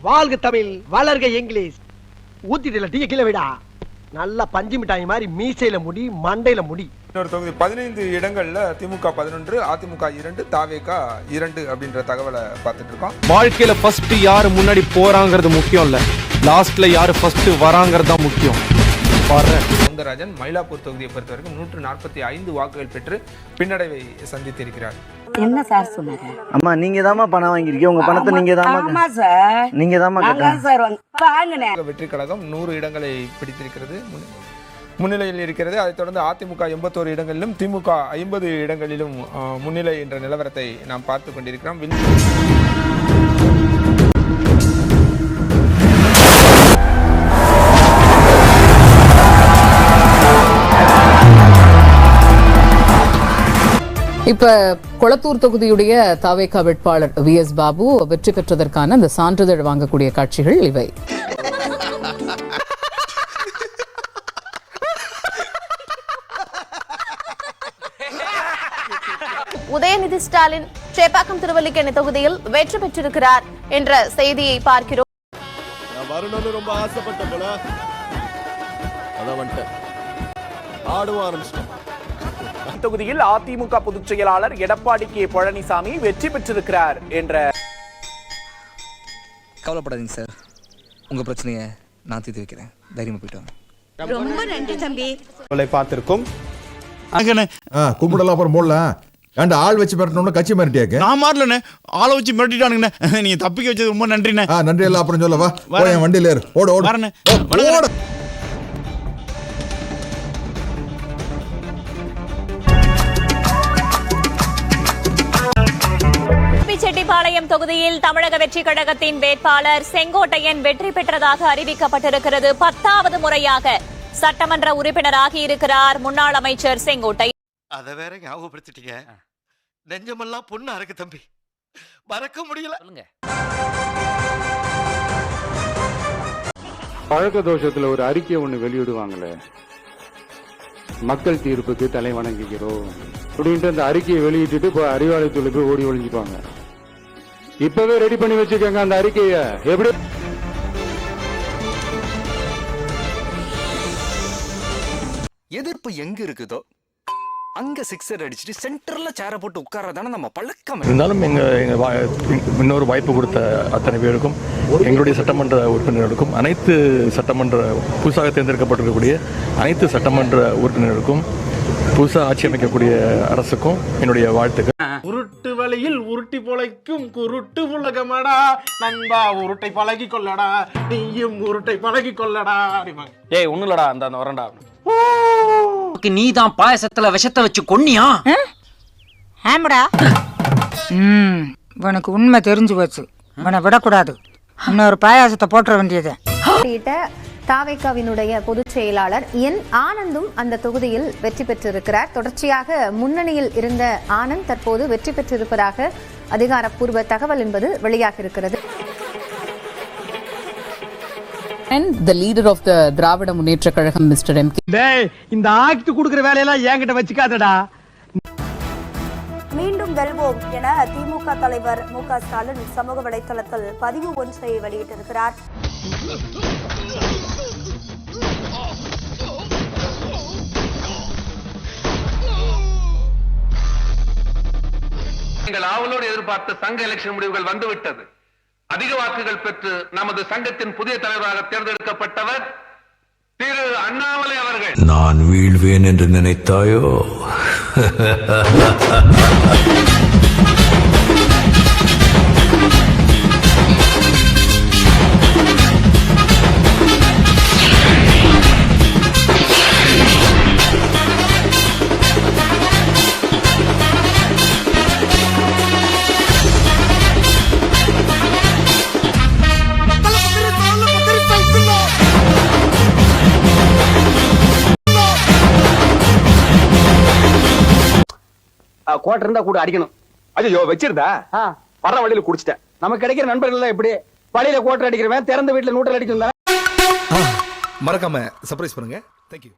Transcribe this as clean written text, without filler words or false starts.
வாழ்க தமிழ் வளர்க English. ஊத்திட்டுல tea கீழே விடா. நல்லா பஞ்சு மிட்டாய் மாதிரி மீசையில முடி மண்டையில முடி. இன்னொரு தொகுதி 15 இடங்கள்ல திமுக 11, அதிமுக 2, தாவேகா 2 அப்படின்ற தகவலை பார்த்துட்டு இருக்கோம். வாழ்க்கையில ஃபர்ஸ்ட் யாரு முன்னாடி போறாங்கிறது முக்கியம் இல்ல, லாஸ்ட்ல யாரு ஃபர்ஸ்ட் வராங்கிறது தான் முக்கியம். சவுந்தரராஜன் மயிலாப்பூர் தொகுதியை பொறுத்த வரைக்கும் 145 வாக்குகள் பெற்று பின்னடைவை சந்தித்திருக்கிறார். என்ன சார் சொன்னாங்க? அம்மா நீங்க தாமா பணம் வாங்கிருக்கீங்க, உங்க பணத்தை நீங்க தாமா. ஆமா சார், நீங்க தாமா சார் வாங்குனேன். வெற்றி கழகம் 100 இடங்களை பிடித்திருக்கிறது, முன்னிலையில் இருக்கிறது. அதைத் தொடர்ந்து அதிமுக 81 இடங்களிலும் திமுக 50 இடங்களிலும் முன்னிலை என்ற நிலவரத்தை நாம் பார்த்து கொண்டிருக்கிறோம். இப்ப கொளத்தூர் தொகுதியுடைய தாவேகா வேட்பாளர் VS பாபு வெற்றி பெற்றதற்கான அந்த சான்றிதழ் வாங்கக்கூடிய காட்சிகள் இவை. உதயநிதி ஸ்டாலின் சேப்பாக்கம் திருவல்லிக்கேணி தொகுதியில் வெற்றி பெற்றிருக்கிறார் என்ற செய்தியை பார்க்கிறோம். ரொம்ப ஆசைப்பட்ட போல தொகுதியில் அதிமுக பொதுச் செயலாளர் எடப்பாடி கே பழனிசாமி வெற்றி பெற்றிருக்கிறார் என்ற. கவலைப்படாதீங்க சார், உங்க பிரச்சனையை நான் தீர்த்து வைக்கிறேன், தைரியமா போயிட்டு வாங்க. ரொம்ப நன்றி தம்பி. பார்த்திருக்கும் கும்பிடலாம் அப்புறம் போடலாம். ஏன்டா ஆள் வச்சு மிரட்டணும்னு கட்சி மிரட்டியாக்கு? நான் மாறலண்ணே, ஆளை வச்சு மிரட்டிட்டானுங்கண்ணே. நீங்க தப்பிக்க வச்சது ரொம்ப நன்றிண்ணே. நன்றி எல்லாம் அப்புறம் சொல்லவா, என் வண்டியில ஏறு. ஓடு ஓடு வரண்ணே. செட்டிப்பாளையம் தொகுதியில் தமிழக வெற்றி கழகத்தின் வேட்பாளர் செங்கோட்டையன் வெற்றி பெற்றதாக அறிவிக்கப்பட்டிருக்கிறது. 10வது முறையாக சட்டமன்ற உறுப்பினராகி இருக்கிறார் முன்னாள் அமைச்சர் செங்கோட்டையன். அதை வேற ஞாபகப்படுத்திட்டீங்க, நெஞ்சமெல்லாம் பொண்ணா இருக்கு தம்பி, மறக்க முடியல. பழக்க தோஷத்துல ஒரு அறிக்கை ஒண்ணு வெளியிடுவாங்களே, மக்கள் தீர்ப்புக்கு தலை வணங்குகிறோம் அப்படின்ட்டு அந்த அறிக்கையை வெளியிட்டு இப்போ அறிவாலயத்துல போய் ஓடி ஒழிஞ்சுப்பாங்க. இப்பவே ரெடி பண்ணி வச்சுக்கோங்க அந்த அறிக்கையை. எப்படி எதிர்ப்பு எங்க இருக்குதோ அங்க சிக்ஸர் அடிச்சுட்டு சென்டர்ல சேர போட்டு உட்காரதானே நம்ம பழக்கம். இருந்தாலும் இன்னொரு வாய்ப்பு கொடுத்த அத்தனை பேருக்கும், எங்களுடைய சட்டமன்ற உறுப்பினர்களுக்கும், அனைத்து சட்டமன்ற புதுசாக தேர்ந்தெடுக்கப்பட்டிருக்கக்கூடிய அனைத்து சட்டமன்ற உறுப்பினர்களுக்கும், புதுசாக ஆட்சி அமைக்கக்கூடிய அரசுக்கும் என்னுடைய வாழ்த்துக்கள். உருட்டு வழியில் உருட்டி பொழைக்கும் குருட்டு உலகமடா நண்பா, உருட்டை பழகி கொள்ளடா, நீயும் உருட்டை பழகி கொள்ளடா. ஏய் ஒண்ணு இல்லடா, அந்த வரண்டா. நீ தான் பாயசத்துல விஷத்தை வச்சு கொன்னியா? ஆமாடா. உனக்கு உண்மை தெரிஞ்சு போச்சு, உன்னை விடக்கூடாது. இன்னொரு பாயாசத்தை போட்டுற வேண்டியது. தாவேகாவினுடைய பொதுச் செயலாளர் என் ஆனந்தும் அந்த தொகுதியில் வெற்றி பெற்றிருக்கிறார். தொடர்ச்சியாக முன்னணியில் இருந்த ஆனந்த் தற்போது வெற்றி பெற்றிருப்பதாக அதிகாரப்பூர்வ தகவல் என்பது வெளியாக இருக்கிறது. And the leader of the Dravida Munnetra Kazhagam Mr. M. இந்த ஆக்ட் கொடுக்கிற வேலையெல்லாம் என்கிட்ட வச்சுக்காதடா. மீண்டும் வெல்வோம் என திமுக தலைவர் MK ஸ்டாலின் சமூக வலைதளத்தில் பதிவு ஒன்றை வெளியிட்டிருக்கிறார். நீங்கள் ஆவலோடு எதிர்பார்த்த சங்க எலெக்ஷன் முடிவுகள் வந்துவிட்டது. அதிக வாக்குகள் பெற்று நமது சங்கத்தின் புதிய தலைவராக தேர்ந்தெடுக்கப்பட்டவர் திரு அண்ணாமலை அவர்கள். நான் வீழ்வேன் என்று நினைத்தாயோ? கோட்டை இருந்தா கூட அடிக்கணும். ஐயோ வச்சிருந்தா வர வழியில குடிச்சிட்டேன். நமக்கு கிடைக்கிற நண்பர்கள் எப்படி வழியில கோட்டை அடிக்கிறவன் திறந்த வீட்டுல நூற்றல் அடிக்கணும். மறக்காம சர்ப்ரைஸ் பண்ணுங்க. தேங்க்யூ.